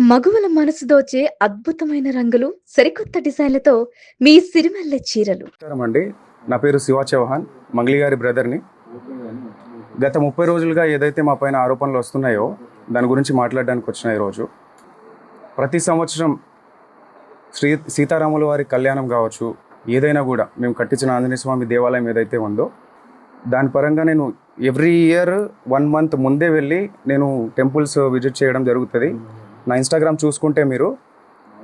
మగువల మనసు దోచే అద్భుతమైన రంగులు, సరికొత్త డిజైన్లతో మీ సిరిమల్లె చీరలు. నమస్కారం అండి. నా పేరు శివ చౌహాన్, మంగ్లీ గారి బ్రదర్ని. గత 30 రోజులుగా ఏదైతే మా పైన ఆరోపణలు వస్తున్నాయో దాని గురించి మాట్లాడడానికి వచ్చిన ఈరోజు. ప్రతి సంవత్సరం సీతారాముల వారి కళ్యాణం కావచ్చు, ఏదైనా కూడా మేము కట్టించిన ఆంజనేయ స్వామి దేవాలయం ఏదైతే ఉందో దాని పరంగా నేను ఎవ్రీ ఇయర్ 1 మంత్ ముందే వెళ్ళి నేను టెంపుల్స్ విజిట్ చేయడం జరుగుతుంది. నా ఇన్స్టాగ్రామ్ చూసుకుంటే మీరు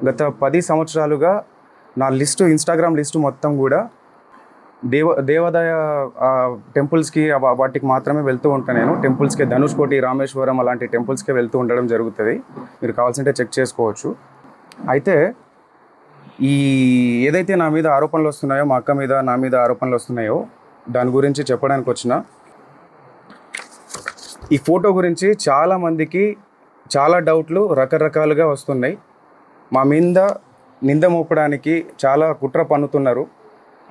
గత 10 సంవత్సరాలుగా నా ఇన్స్టాగ్రామ్ లిస్టు మొత్తం కూడా దేవాదాయ టెంపుల్స్కి వాటికి మాత్రమే వెళ్తూ ఉంటాను. నేను టెంపుల్స్కి ధనుష్కోటి, రామేశ్వరం అలాంటి టెంపుల్స్కి వెళ్తూ ఉండడం జరుగుతుంది. మీరు కావాల్సింటే చెక్ చేసుకోవచ్చు. అయితే ఈ ఏదైతే నా మీద ఆరోపణలు వస్తున్నాయో, మా అక్క మీద నా మీద ఆరోపణలు వస్తున్నాయో దాని గురించి చెప్పడానికి వచ్చిన. ఈ ఫోటో గురించి చాలామందికి చాలా డౌట్లు రకరకాలుగా వస్తున్నాయి. మా మీద నింద మోపడానికి చాలా కుట్ర పన్నుతున్నారు.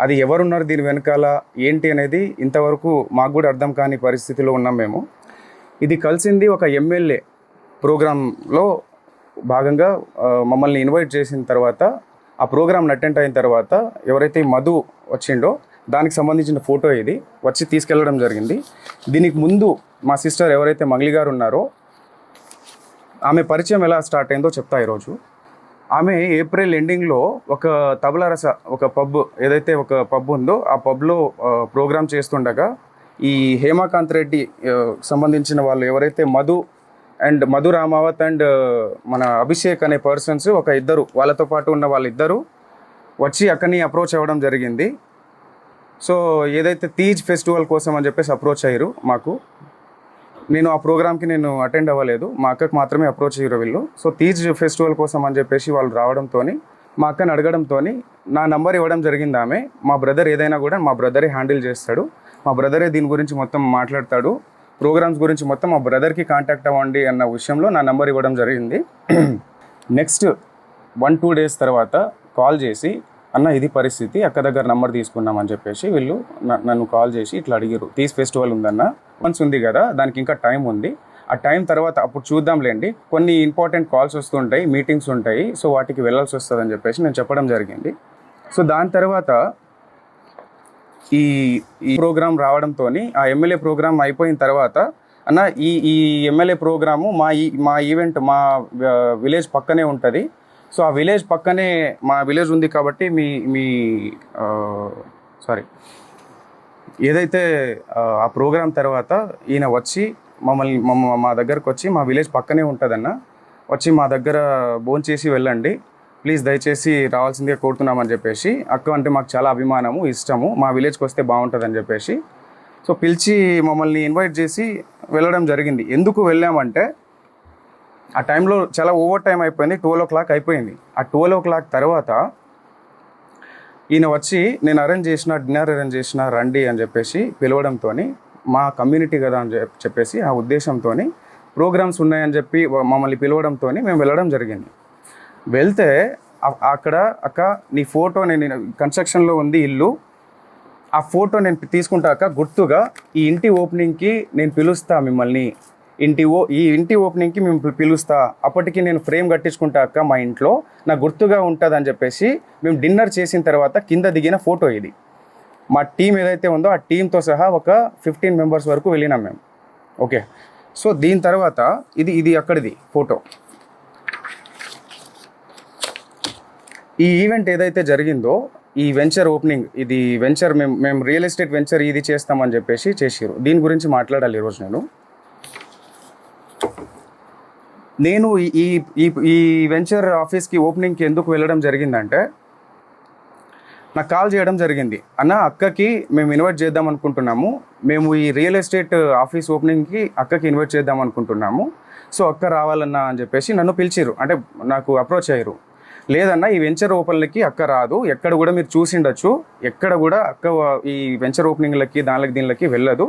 అది ఎవరున్నారు దీని వెనకాల ఏంటి అనేది ఇంతవరకు మాకు కూడా అర్థం కాని పరిస్థితిలో ఉన్నాం మేము. ఇది కలిసింది ఒక ఎమ్మెల్యే ప్రోగ్రాంలో భాగంగా మమ్మల్ని ఇన్వైట్ చేసిన తర్వాత, ఆ ప్రోగ్రామ్ని అటెండ్ అయిన తర్వాత ఎవరైతే మధు వచ్చిండో దానికి సంబంధించిన ఫోటో ఇది వచ్చి తీసుకెళ్ళడం జరిగింది. దీనికి ముందు మా సిస్టర్ ఎవరైతే మంగ్లీ గారు ఉన్నారో ఆమె పరిచయం ఎలా స్టార్ట్ అయిందో చెప్తా ఈరోజు. ఆమె ఏప్రిల్ ఎండింగ్లో ఒక తబలారస ఒక పబ్ ఏదైతే ఒక పబ్ ఉందో ఆ పబ్లో ప్రోగ్రామ్ చేస్తుండగా ఈ హేమాకాంత్ రెడ్డి సంబంధించిన వాళ్ళు ఎవరైతే మధు రామావత్ అండ్ మన అభిషేక్ అనే పర్సన్స్ ఒక ఇద్దరు వాళ్ళతో పాటు ఉన్న వాళ్ళిద్దరూ వచ్చి అక్కడిని అప్రోచ్ అవ్వడం జరిగింది. సో ఏదైతే తీజ్ ఫెస్టివల్ కోసం అని చెప్పేసి అప్రోచ్ అయ్యారు మాకు. నేను ఆ ప్రోగ్రామ్కి అటెండ్ అవ్వలేదు, మా అక్కకు మాత్రమే అప్రోచ్ అయ్యారు వీళ్ళు. సో తీజ్ ఫెస్టివల్ కోసం అని చెప్పేసి వాళ్ళు రావడంతో మా అక్కని అడగడంతో నా నంబర్ ఇవ్వడం జరిగింది ఆమె. మా బ్రదర్ ఏదైనా కూడా మా బ్రదరే హ్యాండిల్ చేస్తాడు, మా బ్రదరే దీని గురించి మొత్తం మాట్లాడతాడు, ప్రోగ్రామ్స్ గురించి మొత్తం మా బ్రదర్కి కాంటాక్ట్ అవ్వండి అన్న విషయంలో నా నంబర్ ఇవ్వడం జరిగింది. నెక్స్ట్ 1-2 డేస్ తర్వాత కాల్ చేసి, అన్న ఇది పరిస్థితి, అక్క దగ్గర నంబర్ తీసుకున్నామని చెప్పేసి వీళ్ళు నన్ను కాల్ చేసి ఇట్లా అడిగారు. తీజ్ ఫెస్టివల్ ఉందన్న, మంత్స్ ఉంది కదా, దానికి ఇంకా టైం ఉంది, ఆ టైం తర్వాత అప్పుడు చూద్దాంలేండి, కొన్ని ఇంపార్టెంట్ కాల్స్ వస్తుంటాయి, మీటింగ్స్ ఉంటాయి, సో వాటికి వెళ్ళాల్సి వస్తుంది అని చెప్పేసి నేను చెప్పడం జరిగింది. సో దాని తర్వాత ఈ ప్రోగ్రామ్ రావడంతో ఆ ఎమ్మెల్యే ప్రోగ్రామ్ అయిపోయిన తర్వాత, అన్న ఈ ఎమ్మెల్యే ప్రోగ్రాము మా ఈవెంట్ మా విలేజ్ పక్కనే ఉంటుంది, సో ఆ విలేజ్ పక్కనే మా విలేజ్ ఉంది కాబట్టి ఏదైతే ఆ ప్రోగ్రామ్ తర్వాత ఈయన వచ్చి మా దగ్గరకు వచ్చి, మా విలేజ్ పక్కనే ఉంటుందన్న, వచ్చి మా దగ్గర భోంచేసి వెళ్ళండి ప్లీజ్, దయచేసి రావాల్సిందిగా కోరుతున్నామని చెప్పేసి, అక్క అంటే మాకు చాలా అభిమానము, ఇష్టము, మా విలేజ్కి వస్తే బాగుంటుందని చెప్పేసి సో పిలిచి మమ్మల్ని ఇన్వైట్ చేసి వెళ్ళడం జరిగింది. ఎందుకు వెళ్ళామంటే ఆ టైంలో చాలా ఓవర్ టైం అయిపోయింది, 12 o'clock అయిపోయింది. ఆ 12 o'clock తర్వాత ఈయన వచ్చి నేను డిన్నర్ అరేంజ్ చేసిన రండి అని చెప్పేసి పిలవడంతో, మా కమ్యూనిటీ కదా అని చెప్పేసి ఆ ఉద్దేశంతో ప్రోగ్రామ్స్ ఉన్నాయని చెప్పి మమ్మల్ని పిలవడంతో మేము వెళ్ళడం జరిగింది. వెళ్తే అక్కడ అక్క నీ ఫోటో, నేను కన్స్ట్రక్షన్లో ఉంది ఇల్లు, ఆ ఫోటో నేను తీసుకుంటాక గుర్తుగా ఈ ఇంటి ఓపెనింగ్కి నేను పిలుస్తా మిమ్మల్ని, ఈ ఇంటి ఓపెనింగ్కి మేము పిలుస్తా, అప్పటికి నేను ఫ్రేమ్ కట్టించుకుంటా అక్క మా ఇంట్లో, నాకు గుర్తుగా ఉంటుంది అని చెప్పేసి మేము డిన్నర్ చేసిన తర్వాత కింద దిగిన ఫోటో ఇది. మా టీం ఏదైతే ఉందో ఆ టీంతో సహా ఒక 15 members వరకు వెళ్ళినాం మేము. ఓకే, సో దీని తర్వాత ఇది అక్కడిది ఫోటో. ఈ ఈవెంట్ ఏదైతే జరిగిందో, ఈ వెంచర్ ఓపెనింగ్, ఇది వెంచర్ మేము రియల్ ఎస్టేట్ వెంచర్ ఇది చేస్తామని చెప్పేసి చేసారు. దీని గురించి మాట్లాడాలి ఈరోజు. నేను ఈ వెంచర్ ఆఫీస్కి ఓపెనింగ్కి ఎందుకు వెళ్ళడం జరిగిందంటే, నాకు కాల్ చేయడం జరిగింది, అన్న అక్కకి మేము ఇన్వైట్ చేద్దాం అనుకుంటున్నాము, మేము ఈ రియల్ ఎస్టేట్ ఆఫీస్ ఓపెనింగ్కి అక్కకి ఇన్వైట్ చేద్దాం అనుకుంటున్నాము, సో అక్క రావాలన్నా అని చెప్పేసి నన్ను పిలిచారు, అంటే నాకు అప్రోచ్ అయ్యారు. లేదన్నా ఈ వెంచర్ ఓపెన్లకి అక్క రాదు, ఎక్కడ కూడా మీరు చూసిండొచ్చు, ఎక్కడ కూడా అక్క ఈ వెంచర్ ఓపెనింగ్లకి దీనికి వెళ్ళదు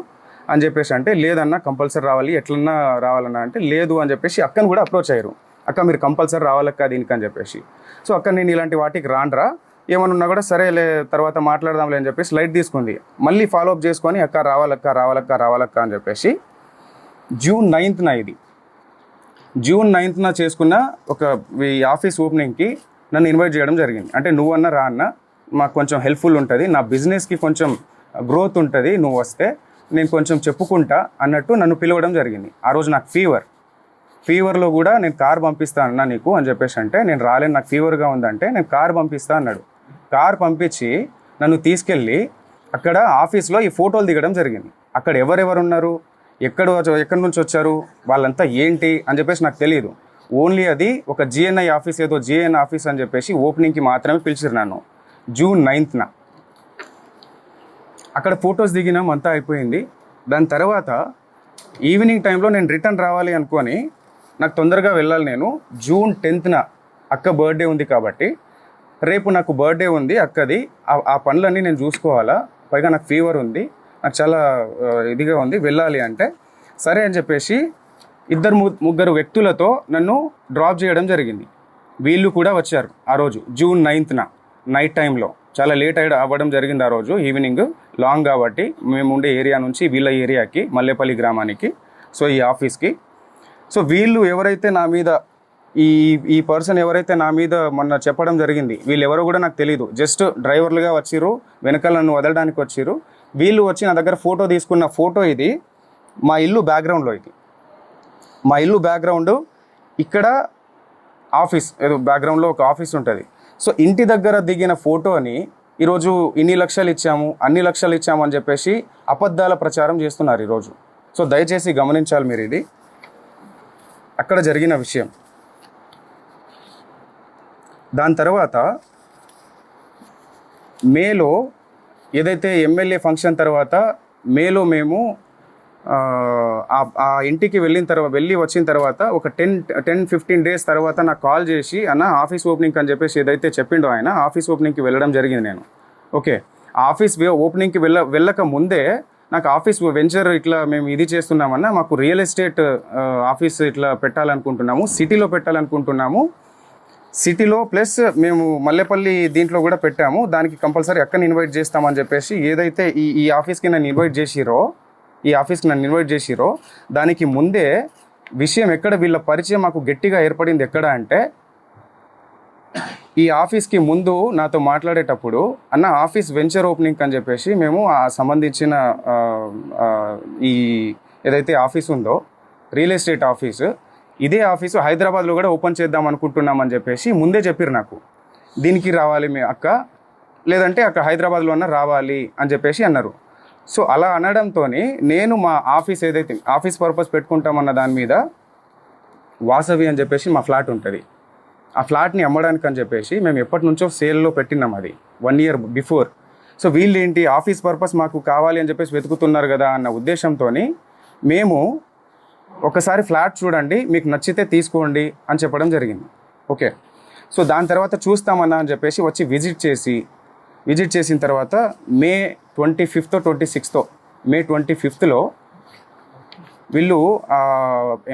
అని చెప్పేసి అంటే, లేదన్నా కంపల్సరీ రావాలి, ఎట్లన్నా రావాలన్నా అంటే, లేదు అని చెప్పేసి అక్కని కూడా అప్రోచ్ అయ్యారు, అక్క మీరు కంపల్సరీ రావాలక్క దీనికి అని చెప్పేసి. సో అక్క నేను ఇలాంటి వాటికి రాండ్రా, ఏమన్నా కూడా సరేలే తర్వాత మాట్లాడదాంలే అని చెప్పేసి లైట్ తీసుకుంది. మళ్ళీ ఫాలోఅప్ చేసుకొని అక్క రావాలక్క అని చెప్పేసి June 9th ఇది జూన్ 9th చేసుకున్న ఒక ఈ ఆఫీస్ ఓపెనింగ్కి నన్ను ఇన్వైట్ చేయడం జరిగింది. అంటే నువ్వన్నా రా అన్న, మాకు కొంచెం హెల్ప్ఫుల్ ఉంటుంది, నా బిజినెస్కి కొంచెం గ్రోత్ ఉంటుంది, నువ్వు వస్తే నేను కొంచెం చెప్పుకుంటా అన్నట్టు నన్ను పిలవడం జరిగింది. ఆ రోజు నాకు ఫీవర్లో కూడా నేను కార్ పంపిస్తా అన్నా నీకు అని చెప్పేసి అంటే, నేను రాలేను, నాకు ఫీవర్గా ఉందంటే నేను కార్ పంపిస్తా అన్నాడు. కార్ పంపించి నన్ను తీసుకెళ్ళి అక్కడ ఆఫీస్లో ఈ ఫోటోలు దిగడం జరిగింది. అక్కడ ఎవరెవరు ఉన్నారు, ఎక్కడి నుంచి వచ్చారు, వాళ్ళంతా ఏంటి అని చెప్పేసి నాకు తెలియదు. ఓన్లీ అది ఒక జిఎన్ఐ ఆఫీస్, ఏదో జిఎన్ ఆఫీస్ అని చెప్పేసి ఓపెనింగ్కి మాత్రమే పిలిచిరు నన్ను. జూన్ 9th అక్కడ ఫొటోస్ దిగినాం, అంతా అయిపోయింది. దాని తర్వాత ఈవినింగ్ టైంలో నేను రిటర్న్ రావాలి అనుకొని, నాకు తొందరగా వెళ్ళాలి, నేను జూన్ 10th అక్క బర్త్డే ఉంది కాబట్టి రేపు నాకు బర్త్డే ఉంది అక్కది, ఆ పనులన్నీ నేను చూసుకోవాలా, పైగా నాకు ఫీవర్ ఉంది, నాకు చాలా ఇదిగా ఉంది, వెళ్ళాలి అంటే సరే అని చెప్పేసి ముగ్గురు వ్యక్తులతో నన్ను డ్రాప్ చేయడం జరిగింది. వీళ్ళు కూడా వచ్చారు ఆ రోజు జూన్ 9th నైట్ టైంలో. చాలా లేట్ అవ్వడం జరిగింది ఆ రోజు ఈవినింగ్, లాంగ్ కాబట్టి మేము ఉండే ఏరియా నుంచి వీళ్ళ ఏరియాకి, మల్లేపల్లి గ్రామానికి, సో ఈ ఆఫీస్కి. సో వీళ్ళు ఎవరైతే నా మీద ఈ పర్సన్ ఎవరైతే నా మీద మొన్న చెప్పడం జరిగింది, వీళ్ళు ఎవరో కూడా నాకు తెలియదు, జస్ట్ డ్రైవర్లుగా వచ్చిర్రు, వెనకాల నన్ను వదలడానికి వచ్చిర్రు. వీళ్ళు వచ్చి నా దగ్గర ఫోటో తీసుకున్న ఫోటో ఇది, మా ఇల్లు బ్యాక్గ్రౌండ్లో, ఇది మా ఇల్లు బ్యాక్గ్రౌండ్, ఇక్కడ ఆఫీస్, ఏదో బ్యాక్గ్రౌండ్లో ఒక ఆఫీస్ ఉంటుంది. సో ఇంటి దగ్గర దిగిన ఫోటోని ఈరోజు ఇన్ని లక్షలు ఇచ్చాము, అన్ని లక్షలు ఇచ్చాము అని చెప్పేసి అబద్ధాల ప్రచారం చేస్తున్నారు ఈరోజు. సో దయచేసి గమనించాలి మీరు, ఇది అక్కడ జరిగిన విషయం. దాని తర్వాత మేలో ఏదైతే ఎమ్మెల్యే ఫంక్షన్ తర్వాత మేలో మేము ఆ ఇంటికి వెళ్ళి వచ్చిన తర్వాత ఒక 10-15 days తర్వాత నాకు కాల్ చేసి, అన్న ఆఫీస్ ఓపెనింగ్ అని చెప్పేసి ఏదైతే చెప్పిండో ఆయన, ఆఫీస్ ఓపెనింగ్కి వెళ్ళడం జరిగింది నేను. ఓకే, ఆఫీస్ ఓపెనింగ్కి వెళ్ళక ముందే నాకు ఆఫీస్ వెంచర్ ఇట్లా మేము ఇది చేస్తున్నామన్నా, మాకు రియల్ ఎస్టేట్ ఆఫీస్ ఇట్లా పెట్టాలనుకుంటున్నాము, సిటీలో పెట్టాలనుకుంటున్నాము, సిటీలో ప్లస్ మేము మల్లేపల్లి దీంట్లో కూడా పెట్టాము, దానికి కంపల్సరీ అక్కని ఇన్వైట్ చేస్తామని చెప్పేసి ఏదైతే ఈ ఆఫీస్కి నన్ను ఇన్వైట్ చేసిరో దానికి ముందే విషయం ఎక్కడ, వీళ్ళ పరిచయం మాకు గట్టిగా ఏర్పడింది ఎక్కడ అంటే, ఈ ఆఫీస్కి ముందు నాతో మాట్లాడేటప్పుడు, అన్న ఆఫీస్ వెంచర్ ఓపెనింగ్ అని చెప్పేసి మేము ఆ సంబంధించిన ఈ ఏదైతే ఆఫీస్ ఉందో రియల్ ఎస్టేట్ ఆఫీసు, ఇదే ఆఫీసు హైదరాబాద్లో కూడా ఓపెన్ చేద్దాం అనుకుంటున్నామని చెప్పేసి ముందే చెప్పారు నాకు. దీనికి రావాలి మీ అక్క, లేదంటే అక్కడ హైదరాబాద్లో అన్న రావాలి అని చెప్పేసి అన్నారు. సో అలా అనడంతో నేను మా ఆఫీస్ ఏదైతే ఆఫీస్ పర్పస్ పెట్టుకుంటామన్న దాని మీద వాసవి అని చెప్పేసి మా ఫ్లాట్ ఉంటుంది, ఆ ఫ్లాట్ని అమ్మడానికి అని చెప్పేసి మేము ఎప్పటి నుంచో సేల్లో పెట్టినాం, అది 1 year బిఫోర్. సో వీళ్ళు ఏంటి ఆఫీస్ పర్పస్ మాకు కావాలి అని చెప్పేసి వెతుకుతున్నారు కదా అన్న ఉద్దేశంతో మేము ఒకసారి ఫ్లాట్ చూడండి, మీకు నచ్చితే తీసుకోండి అని చెప్పడం జరిగింది. ఓకే, సో దాని తర్వాత చూస్తామన్నా అని చెప్పేసి వచ్చి విజిట్ చేసిన తర్వాత మే 25th 26th మే 25th వీళ్ళు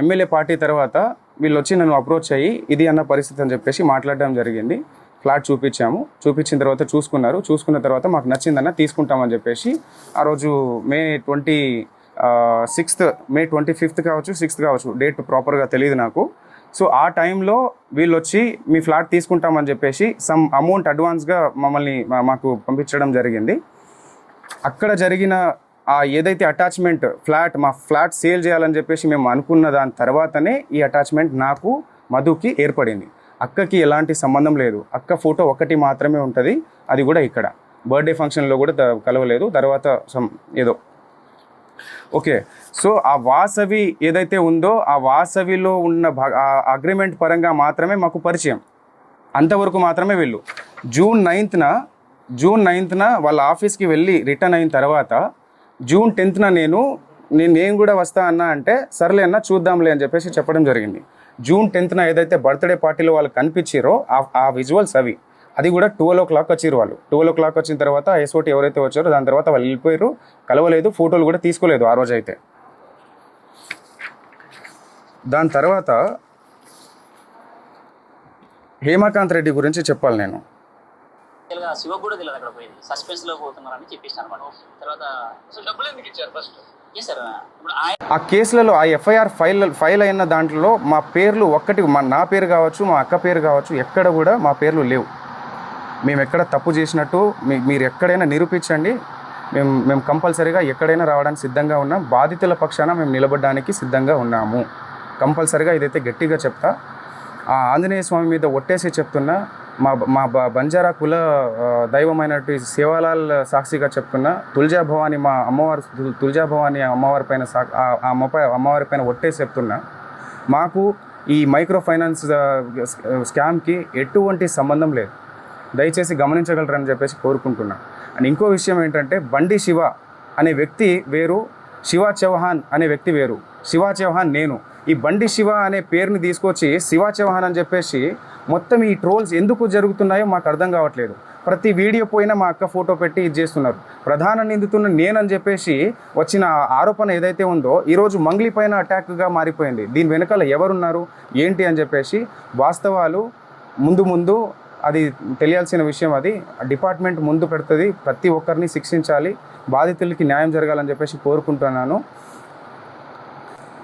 ఎమ్మెల్యే పార్టీ తర్వాత వీళ్ళు వచ్చి నన్ను అప్రోచ్ అయ్యి ఇది అన్న పరిస్థితి అని చెప్పేసి మాట్లాడడం జరిగింది. ఫ్లాట్ చూపించిన తర్వాత చూసుకున్న తర్వాత మాకు నచ్చిందన్న తీసుకుంటామని చెప్పేసి ఆ రోజు మే 25th కావచ్చు 6th కావచ్చు, డేట్ ప్రాపర్గా తెలియదు నాకు. సో ఆ టైంలో వీళ్ళు వచ్చి మీ ఫ్లాట్ తీసుకుంటామని చెప్పేసి సమ్ అమౌంట్ అడ్వాన్స్గా మాకు పంపించడం జరిగింది. అక్కడ జరిగిన ఏదైతే అటాచ్మెంట్ మా ఫ్లాట్ సేల్ చేయాలని చెప్పేసి మేము అనుకున్న దాని తర్వాతనే ఈ అటాచ్మెంట్ నాకు మధుకి ఏర్పడింది. అక్కకి ఎలాంటి సంబంధం లేదు, అక్క ఫోటో ఒకటి మాత్రమే ఉంటుంది, అది కూడా ఇక్కడ బర్త్డే ఫంక్షన్లో కూడా కలవలేదు, తర్వాత ఏదో. ఓకే, సో ఆ వాసవి ఏదైతే ఉందో ఆ వాసవిలో ఉన్న అగ్రిమెంట్ పరంగా మాత్రమే మాకు పరిచయం, అంతవరకు మాత్రమే వీళ్ళు. జూన్ 9th వాళ్ళ ఆఫీస్కి వెళ్ళి రిటర్న్ అయిన తర్వాత జూన్ 10th నేను కూడా వస్తా అన్నా అంటే, సర్లే అన్న చూద్దాంలే అని చెప్పేసి చెప్పడం జరిగింది. జూన్ 10th ఏదైతే బర్త్డే పార్టీలో వాళ్ళు కనిపించారో ఆ విజువల్స్ అది కూడా 12 o'clock వచ్చిరు వాళ్ళు. 12 o'clock వచ్చిన తర్వాత ఎస్ఓటీ ఎవరైతే వచ్చారో దాని తర్వాత వాళ్ళు వెళ్ళిపోయారు, కలవలేదు, ఫోటోలు కూడా తీసుకోలేదు ఆ రోజు అయితే. దాని తర్వాత హేమకాంత్ రెడ్డి గురించి చెప్పాలి నేను. శివ కూడా తెలియదు అక్కడ పోయింది, సస్పెన్స్ లో పోతున్నారని చెప్పేసి అనమాట. తర్వాత డబ్బులు ఎందుకు ఇచ్చారు ఫస్ట్? ఆ కేసులలో ఆ ఎఫ్ఐఆర్ ఫైల్ అయిన దాంట్లో మా పేర్లు ఒక్కటి నా పేరు కావచ్చు, మా అక్క పేరు కావచ్చు, ఎక్కడ కూడా మా పేర్లు లేవు. మేము ఎక్కడ తప్పు చేసినట్టు మీరు ఎక్కడైనా నిరూపించండి. మేము కంపల్సరీగా ఎక్కడైనా రావడానికి సిద్ధంగా ఉన్నాం. బాధితుల పక్షాన మేము నిలబడడానికి సిద్ధంగా ఉన్నాము. కంపల్సరీగా ఇదైతే గట్టిగా చెప్తా. ఆ ఆంజనేయ స్వామి మీద ఒట్టేసి చెప్తున్నా. మా బంజారా కుల దైవమైనటువంటి సేవాలాల్ సాక్షిగా చెప్తున్నా. తుల్జా భవాని మా అమ్మవారు, తుల్జా భవాని అమ్మవారి పైన అమ్మవారి పైన ఒట్టేసి చెప్తున్నా. మాకు ఈ మైక్రో ఫైనాన్స్ స్కామ్కి ఎటువంటి సంబంధం లేదు. దయచేసి గమనించగలరని చెప్పేసి కోరుకుంటున్నా. అండ్ ఇంకో విషయం ఏంటంటే, బండి శివ అనే వ్యక్తి వేరు, శివ చౌహాన్ అనే వ్యక్తి వేరు. శివ చౌహాన్ నేను. ఈ బండి శివ అనే పేరుని తీసుకొచ్చి శివ చౌహాన్ అని చెప్పేసి మొత్తం ఈ ట్రోల్స్ ఎందుకు జరుగుతున్నాయో మాకు అర్థం కావట్లేదు. ప్రతి వీడియో పోయినా మా అక్క ఫోటో పెట్టి ఇది చేస్తున్నారు. ప్రధాన నిందితున్న నేనని చెప్పేసి వచ్చిన ఆరోపణ ఏదైతే ఉందో ఈరోజు మంగ్లీ పైన అటాక్గా మారిపోయింది. దీని వెనకాల ఎవరున్నారు ఏంటి అని చెప్పేసి వాస్తవాలు ముందు అది తెలియాల్సిన విషయం. అది డిపార్ట్మెంట్ ముందు పెడుతుంది. ప్రతి ఒక్కరిని శిక్షించాలి, బాధితులకి న్యాయం జరగాలని చెప్పేసి కోరుకుంటున్నాను.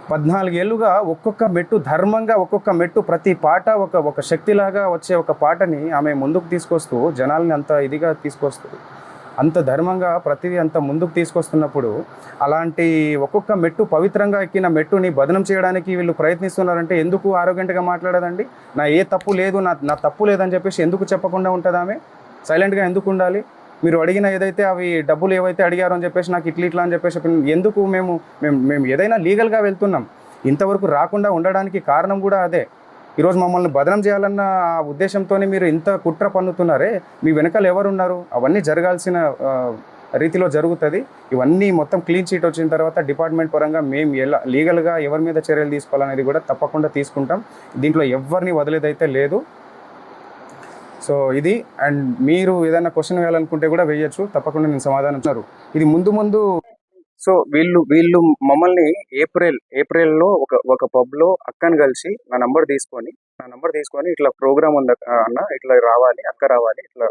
14 ఏళ్ళుగా ఒక్కొక్క మెట్టు ధర్మంగా, ఒక్కొక్క మెట్టు ప్రతి పాట ఒక శక్తిలాగా వచ్చే ఒక పాటని ఆమె ముందుకు తీసుకొస్తూ జనాల్ని అంత ఇదిగా తీసుకొస్తుంది. అంత ధర్మంగా ప్రతిదీ అంత ముందుకు తీసుకొస్తున్నప్పుడు అలాంటి ఒక్కొక్క మెట్టు పవిత్రంగా ఎక్కిన మెట్టుని బదనం చేయడానికి వీళ్ళు ప్రయత్నిస్తున్నారంటే ఎందుకు ఆరోగ్యంగా మాట్లాడదండి? నా ఏ తప్పు లేదు, నా తప్పు లేదని చెప్పేసి ఎందుకు చెప్పకుండా ఉంటుంది? ఆమె సైలెంట్గా ఎందుకు ఉండాలి? మీరు అడిగిన ఏదైతే అవి డబ్బులు ఏవైతే అడిగారో అని చెప్పేసి నాకు ఇట్లా అని చెప్పేసి ఎందుకు మేము ఏదైనా లీగల్గా వెళ్తున్నాం. ఇంతవరకు రాకుండా ఉండడానికి కారణం కూడా అదే. ఈరోజు మమ్మల్ని బదనం చేయాలన్న ఉద్దేశంతోనే మీరు ఇంత కుట్ర పన్నుతున్నారే, మీ వెనకాల ఎవరున్నారు? అవన్నీ జరగాల్సిన రీతిలో జరుగుతుంది. ఇవన్నీ మొత్తం క్లీన్ చీట్ వచ్చిన తర్వాత డిపార్ట్మెంట్ పరంగా మేము ఎలా లీగల్గా ఎవరి మీద చర్యలు తీసుకోవాలనేది కూడా తప్పకుండా తీసుకుంటాం. దీంట్లో ఎవరిని వదిలేదైతే లేదు. సో ఇది. అండ్ మీరు ఏదైనా క్వశ్చన్ వేయాలనుకుంటే కూడా వేయచ్చు, తప్పకుండా నేను సమాధానం ఇస్తారు. ఇది ముందు సో వీళ్ళు మమ్మల్ని ఏప్రిల్లో ఒక పబ్లో అక్కని కలిసి నా నంబర్ తీసుకొని ఇట్లా ప్రోగ్రామ్ ఉంది అన్న, ఇట్లా రావాలి, అక్క రావాలి, ఇట్లా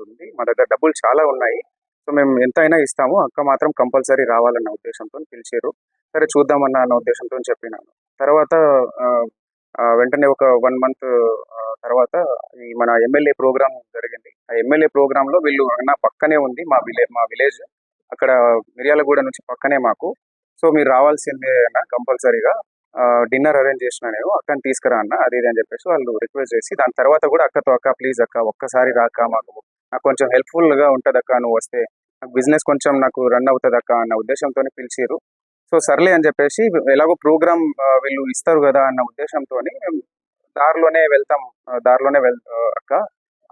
ఉంది, మా దగ్గర డబ్బులు చాలా ఉన్నాయి, సో మేము ఎంత అయినా ఇస్తాము, అక్క మాత్రం కంపల్సరీ రావాలన్న ఉద్దేశంతో పిలిచారు. సరే చూద్దామన్న అన్న ఉద్దేశంతో చెప్పినాను. తర్వాత వెంటనే ఒక 1 మంత్ తర్వాత ఈ మన ఎమ్మెల్యే ప్రోగ్రామ్ జరిగింది. ఆ ఎమ్మెల్యే ప్రోగ్రాంలో వీళ్ళు అన్న పక్కనే ఉంది మా విలేజ్, అక్కడ మిర్యాలగూడ నుంచి పక్కనే మాకు, సో మీరు రావాల్సిందే అన్న కంపల్సరీగా, డిన్నర్ అరేంజ్ చేసిన నేను, అక్కని తీసుకురా అన్న, అది ఇది అని చెప్పేసి వాళ్ళు రిక్వెస్ట్ చేసి, దాని తర్వాత కూడా అక్క ప్లీజ్ అక్క ఒక్కసారి రాక, నాకు కొంచెం హెల్ప్ఫుల్గా ఉంటుంది అక్క, నువ్వు వస్తే నాకు బిజినెస్ కొంచెం నాకు రన్ అవుతుంది అక్క అన్న ఉద్దేశంతో పిలిచారు. సో సర్లే అని చెప్పేసి, ఎలాగో ప్రోగ్రామ్ వీళ్ళు ఇస్తారు కదా అన్న ఉద్దేశంతో దారిలోనే వెళ్తాం, అక్క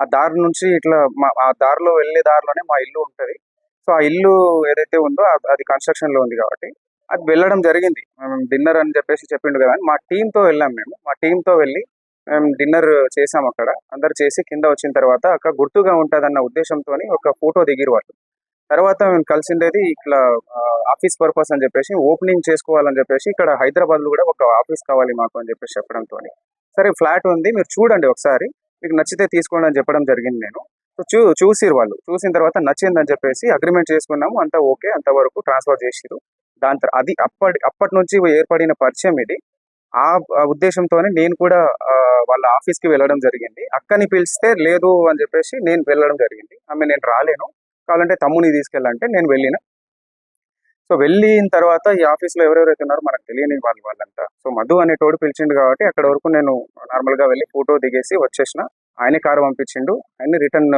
ఆ దారి నుంచి ఇట్లా ఆ దారిలో వెళ్ళే దారిలోనే మా ఇల్లు ఉంటుంది. సో ఆ ఇల్లు ఏదైతే ఉందో అది కన్స్ట్రక్షన్ లో ఉంది కాబట్టి అది వెళ్ళడం జరిగింది. డిన్నర్ అని చెప్పేసి చెప్పిండు కదా అని మా టీంతో వెళ్ళాం. మా టీంతో వెళ్ళి మేము డిన్నర్ చేసాం. అక్కడ అందరు చేసి కింద వచ్చిన తర్వాత అక్క గుర్తుగా ఉంటుందన్న ఉద్దేశంతో ఒక ఫోటో దిగిరు వాళ్ళు. తర్వాత మేము కలిసిండేది ఇట్లా ఆఫీస్ పర్పస్ అని చెప్పేసి, ఓపెనింగ్ చేసుకోవాలని చెప్పేసి, ఇక్కడ హైదరాబాద్లో కూడా ఒక ఆఫీస్ కావాలి మాకు అని చెప్పేసి చెప్పడంతో, సరే ఫ్లాట్ ఉంది మీరు చూడండి ఒకసారి, మీకు నచ్చితే తీసుకోండి అని చెప్పడం జరిగింది. నేను చూసిరు వాళ్ళు, చూసిన తర్వాత నచ్చిందని చెప్పేసి అగ్రిమెంట్ చేసుకున్నాము, అంతా ఓకే, అంతవరకు ట్రాన్స్ఫర్ చేసిరు. అది అప్పటి నుంచి ఏర్పడిన పరిచయం ఇది. ఆ ఉద్దేశంతోనే నేను కూడా వాళ్ళ ఆఫీస్కి వెళ్ళడం జరిగింది. అక్కని పిలిస్తే లేదు అని చెప్పేసి నేను వెళ్ళడం జరిగింది. నేను రాలేను, కావాలంటే తమ్ముని తీసుకెళ్ళంటే నేను వెళ్ళిన. సో వెళ్ళిన తర్వాత ఈ ఆఫీస్లో ఎవరెవరైతే ఉన్నారో మనకు తెలియని వాళ్ళంతా, సో మధు అనేటోడు పిలిచిండు కాబట్టి అక్కడ వరకు నేను నార్మల్గా వెళ్ళి ఫోటో దిగేసి వచ్చేసిన. ఆయనే కారు పంపించిండు, ఆయన రిటర్న్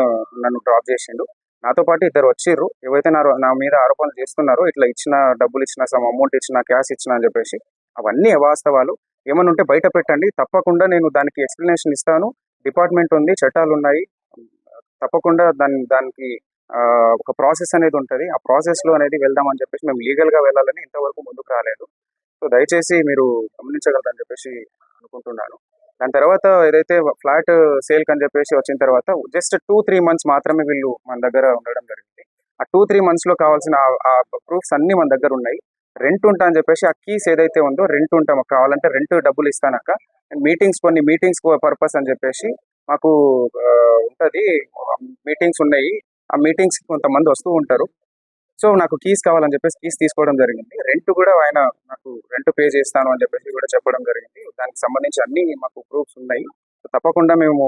నన్ను డ్రాప్ చేసిండు. నాతో పాటు ఇద్దరు వచ్చిర్రు, ఏవైతే నా మీద ఆరోపణలు చేస్తున్నారో, ఇట్లా ఇచ్చిన డబ్బులు ఇచ్చిన, సమ్ అమౌంట్ ఇచ్చిన, క్యాష్ ఇచ్చిన అని చెప్పేసి, అవన్నీ అవాస్తవాలు. ఏమైనా ఉంటే బయట పెట్టండి, తప్పకుండా నేను దానికి ఎక్స్ప్లెనేషన్ ఇస్తాను. డిపార్ట్మెంట్ ఉంది, చట్టాలు ఉన్నాయి, తప్పకుండా దానికి ఒక ప్రాసెస్ అనేది ఉంటుంది. ఆ ప్రాసెస్లో అనేది వెళ్దామని చెప్పేసి మేము లీగల్గా వెళ్ళాలని ఇంతవరకు ముందుకు రాలేదు. సో దయచేసి మీరు గమనించగలరని చెప్పేసి అనుకుంటున్నాను. దాని తర్వాత ఏదైతే ఫ్లాట్ సేల్కి అని చెప్పేసి వచ్చిన తర్వాత జస్ట్ 2-3 మంత్స్ మాత్రమే వీళ్ళు మన దగ్గర ఉండడం జరిగింది. ఆ 2-3 మంత్స్లో కావాల్సిన ఆ ప్రూఫ్స్ అన్నీ మన దగ్గర ఉన్నాయి. రెంట్ ఉంటా అని చెప్పేసి ఆ కీస్ ఏదైతే ఉందో, రెంట్ ఉంటాం, కావాలంటే రెంట్ డబ్బులు ఇస్తానక్క, కొన్ని మీటింగ్స్ పర్పస్ అని చెప్పేసి మాకు ఉంటుంది, మీటింగ్స్ ఉన్నాయి. ఆ మీటింగ్స్ కొంతమంది వస్తూ ఉంటారు. సో నాకు కీస్ కావాలని చెప్పేసి కీస్ తీసుకోవడం జరిగింది. రెంట్ కూడా ఆయన నాకు రెంట్ పే చేస్తాను అని చెప్పేసి కూడా చెప్పడం జరిగింది. దానికి సంబంధించి అన్ని మాకు ప్రూఫ్స్ ఉన్నాయి. సో తప్పకుండా మేము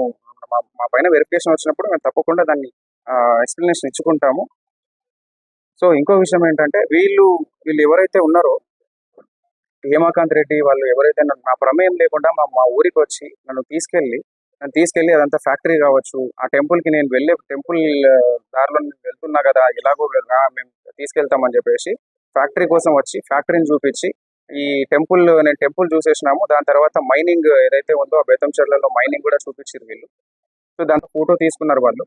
మా పైన వెరిఫికేషన్ వచ్చినప్పుడు మేము తప్పకుండా దాన్ని ఎక్స్ప్లెనేషన్ ఇచ్చుకుంటాము. సో ఇంకో విషయం ఏంటంటే వీళ్ళు ఎవరైతే ఉన్నారో హేమాకాంత్ రెడ్డి వాళ్ళు ఎవరైతే నా ప్రమేయం లేకుండా మా ఊరికి వచ్చి నన్ను తీసుకెళ్ళి అదంతా ఫ్యాక్టరీ కావచ్చు, ఆ టెంపుల్కి నేను వెళ్ళే టెంపుల్ దారిలో నేను వెళ్తున్నా కదా, ఎలాగో మేము తీసుకెళ్తామని చెప్పేసి ఫ్యాక్టరీ కోసం వచ్చి ఫ్యాక్టరీని చూపించి నేను టెంపుల్ చూసేసినాము. దాని తర్వాత మైనింగ్ ఏదైతే ఉందో ఆ బేతంచెర్లలో మైనింగ్ కూడా చూపించారు వీళ్ళు. సో దాంతో ఫోటో తీసుకున్నారు వాళ్ళు.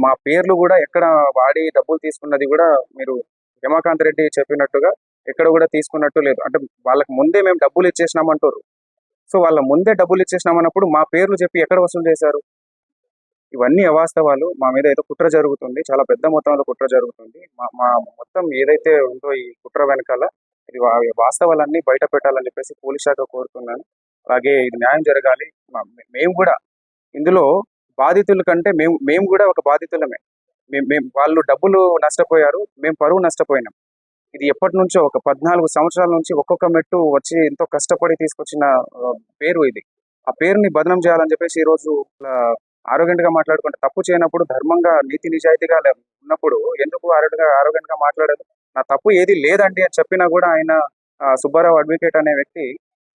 మా పేర్లు కూడా ఎక్కడ వాడి డబ్బులు తీసుకున్నది కూడా మీరు హేమాకాంత్ రెడ్డి చెప్పినట్టుగా ఎక్కడ కూడా తీసుకున్నట్టు లేదు. అంటే వాళ్ళకి ముందే మేము డబ్బులు ఇచ్చేసినామంటారు. సో వాళ్ళ ముందే డబ్బులు ఇచ్చేసినామన్నప్పుడు మా పేర్లు చెప్పి ఎక్కడ వసూలు చేశారు? ఇవన్నీ అవాస్తవాలు. మా మీద ఏదో కుట్ర జరుగుతుంది, చాలా పెద్ద మొత్తంలో కుట్ర జరుగుతుంది. మా మొత్తం ఏదైతే ఉందో ఈ కుట్ర వెనకాల ఇది వాస్తవాలన్నీ బయట పెట్టాలని చెప్పేసి పోలీస్ శాఖ కోరుతున్నాను. అలాగే ఇది న్యాయం జరగాలి. మేము కూడా ఇందులో బాధితుల కంటే మేము కూడా ఒక బాధితులమే. వాళ్ళు డబ్బులు నష్టపోయారు, మేము పరువు నష్టపోయినాం. ఇది ఎప్పటి నుంచో ఒక 14 సంవత్సరాల నుంచి ఒక్కొక్క మెట్టు వచ్చి ఎంతో కష్టపడి తీసుకొచ్చిన పేరు ఇది. ఆ పేరుని బదనం చేయాలని చెప్పేసి ఈ రోజు ఆరోగ్యంట్ గా మాట్లాడుకుంటే తప్పు చేయనప్పుడు ధర్మంగా నీతి నిజాయితీగా ఉన్నప్పుడు ఎందుకు ఆరోగ్యంట్ గా మాట్లాడదు? నా తప్పు ఏది లేదండి అని చెప్పినా కూడా ఆయన సుబ్బారావు అడ్వకేట్ అనే వ్యక్తి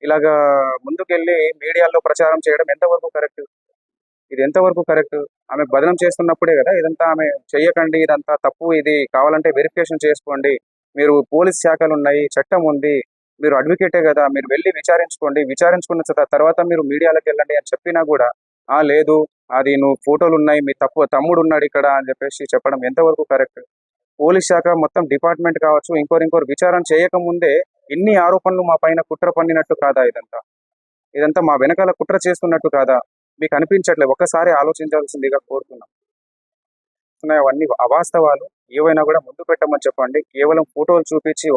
ఇలాగా ముందుకెళ్ళి మీడియాలో ప్రచారం చేయడం ఎంతవరకు కరెక్ట్? ఇది ఎంతవరకు కరెక్ట్? ఆమె బదనం చేస్తున్నప్పుడే కదా ఇదంతా ఆమె చెయ్యకండి, ఇదంతా తప్పు, ఇది కావాలంటే వెరిఫికేషన్ చేసుకోండి, మీరు పోలీస్ శాఖలు ఉన్నాయి, చట్టం ఉంది, మీరు అడ్వకేటే కదా, మీరు వెళ్ళి విచారించుకోండి, విచారించుకున్న తర్వాత మీరు మీడియాలోకి వెళ్ళండి అని చెప్పినా కూడా లేదు, అది నువ్వు ఫోటోలు ఉన్నాయి, మీ తమ్ముడు ఉన్నాడు ఇక్కడ అని చెప్పేసి చెప్పడం ఎంతవరకు కరెక్ట్? పోలీస్ శాఖ మొత్తం డిపార్ట్మెంట్ కావచ్చు, ఇంకోరు విచారణ చేయకముందే ఇన్ని ఆరోపణలు మా పైన కుట్ర పన్నినట్టు కాదా? ఇదంతా మా వెనకాల కుట్ర చేస్తున్నట్టు కాదా? మీకు అనిపించట్లేదు? ఒక్కసారి ఆలోచించాల్సిందిగా కోరుతున్నాం. అవన్నీ అవాస్తవాలు. ఏవైనా కూడా ముందు పెట్టమని చెప్పండి. కేవలం ఫోటోలు చూపించి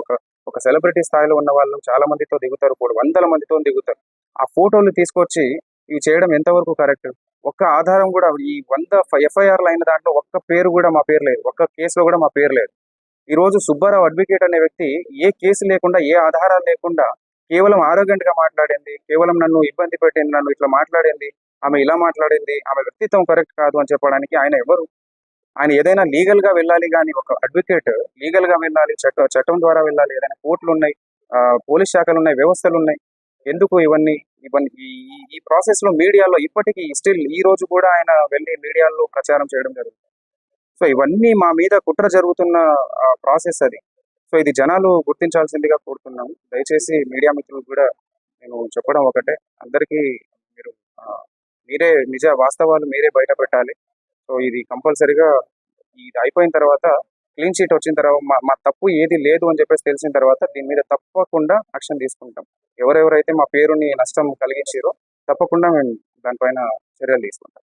ఒక సెలబ్రిటీ స్థాయిలో ఉన్న వాళ్ళు చాలా మందితో దిగుతారు, కూడా వందల మందితో దిగుతారు. ఆ ఫోటోలు తీసుకొచ్చి ఇవి చేయడం ఎంతవరకు కరెక్ట్? ఒక్క ఆధారం కూడా ఈ 100 ఎఫ్ఐఆర్లు అయిన దాంట్లో ఒక్క పేరు కూడా మా పేరు లేదు, ఒక్క కేసులో కూడా మా పేరు లేదు. ఈ రోజు సుబ్బారావు అడ్వకేట్ అనే వ్యక్తి ఏ కేసు లేకుండా, ఏ ఆధారాలు లేకుండా కేవలం ఆరోగ్యంట్ గా మాట్లాడింది, కేవలం నన్ను ఇబ్బంది పెట్టింది, నన్ను ఇట్లా మాట్లాడింది, ఆమె ఇలా మాట్లాడింది, ఆమె వ్యక్తిత్వం కరెక్ట్ కాదు అని చెప్పడానికి ఆయన ఎవరు? ఆయన ఏదైనా లీగల్ గా వెళ్ళాలి, కానీ ఒక అడ్వకేట్ లీగల్ గా వెళ్ళాలి, చట్టం ద్వారా వెళ్ళాలి. ఏదైనా కోర్టులు ఉన్నాయి, పోలీస్ శాఖలు ఉన్నాయి, వ్యవస్థలు ఉన్నాయి. ఎందుకు ఇవన్నీ ఈ ప్రాసెస్ లో మీడియాలో ఇప్పటికీ స్టిల్ ఈ రోజు కూడా ఆయన వెళ్ళి మీడియాలో ప్రచారం చేయడం జరుగుతుంది. సో ఇవన్నీ మా మీద కుట్ర జరుగుతున్న ప్రాసెస్ అది. సో ఇది జనాలు గుర్తించాల్సిందిగా కోరుతున్నాము. దయచేసి మీడియా మిత్రులు కూడా నేను చెప్పడం ఒకటే, అందరికీ మీరే వాస్తవాలు మీరే బయట పెట్టాలి. సో ఇది కంపల్సరీగా ఇది అయిపోయిన తర్వాత, క్లీన్ షీట్ వచ్చిన తర్వాత, మా తప్పు ఏది లేదు అని చెప్పేసి తెలిసిన తర్వాత దీని మీద తప్పకుండా యాక్షన్ తీసుకుంటాం. ఎవరెవరైతే మా పేరుని నష్టం కలిగించారో తప్పకుండా మేము దానిపైన చర్యలు తీసుకుంటాం.